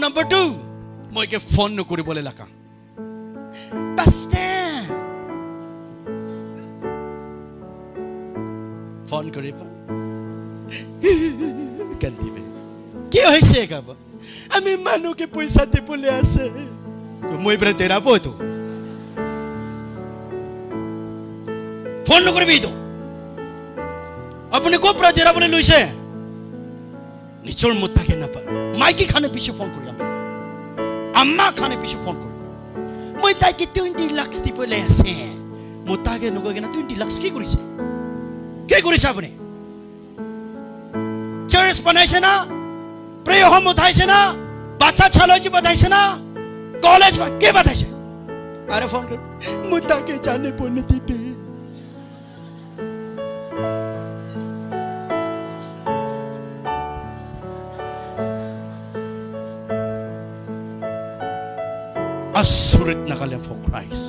Number 2, মই কে phone নকৰিবলৈ লাগা। Pastor, ফোন কৰিবা। কান্দিবে। কি হৈছে কাব? আমি মানুহকে পইচা দিবলৈ আছে। মই পৰা তেৰা পতো। ফোন নকৰিবি তো। আপুনি ক'ৰ পৰা তেৰাবলৈ লৈছে? নিশ্চয় মুতাকে নাপায়। মাইকি খানে পিছে ফোন কৰি আমি। আম্মা খানে পিছে ফোন কৰি। মই তাইকে 20 লাখ দিবলৈ আছে। মুতাকে নকৈ না 20 লাখ কি কৰিছে? কি কৰিছে আপুনি? চাৰ্চ বনাইছে না? প্ৰেয় হোম উঠাইছে না? বাচ্চা চালজি বধাইছে না? কলেজ কি বধাইছে? আরে ফোন কৰি মুতাকে জানে বলে দিবে। Asurit na kalian for Christ.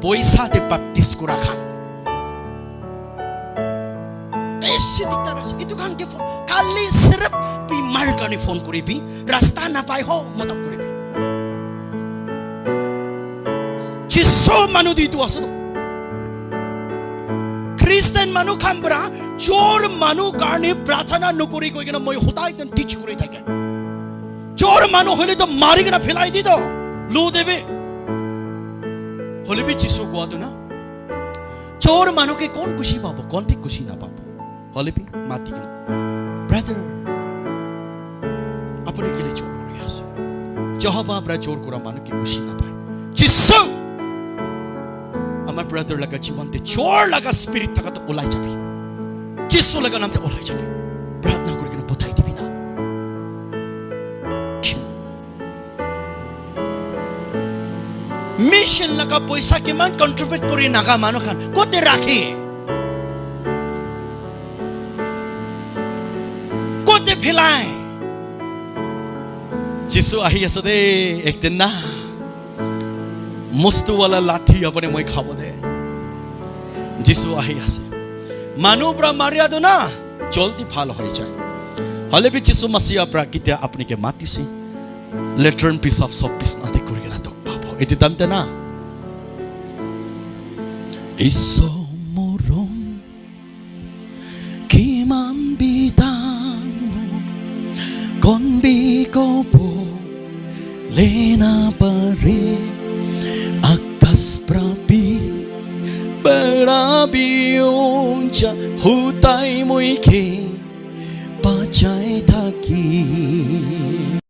Poisa de baptis kurakan. Besi diktaras. Itu kan ke phone. Kali sirap bimar kani phone kuribi. Rasta na pai ho matab kuribi. Jiso manu di itu aso. Kristen manu kambra. Jor manu kani prathana nukuri koi kena moi hotai dan teach kuri thake. चोर मानो होले तो मारी के ना फैलाई दी तो लो देवे होले भी जिसो को आदो ना चोर मानो के कौन खुशी पापो कौन भी खुशी ना पापो होले भी माती के ब्रदर अपने के लिए चोर करो यार जहाँ बाबरा चोर करा मानो की खुशी ना पाए जिसो हमारे ब्रदर लगा जीवन ते चोर लगा स्पिरिट तक तो उलाई जाबी जिसो लगा नाम ते उलाई जाबी प्रार्थना करो कि ना बताई दी बिना Mission laka poisa kiman contribute kuri naga mano kan kote rakhi kote philai jisu ahi asade ek din na mustu wala lathi apne moi khabo de jisu ahi ase manu pra maria do na joldi phal hoi jay hole bi jisu masiha pra kitia apni ke mati se later piece of soap piece na de kuri gela to iti tamte na iso moron kiman bidang kon bigo po lena pare akas prabi berabion cha hutai mo ike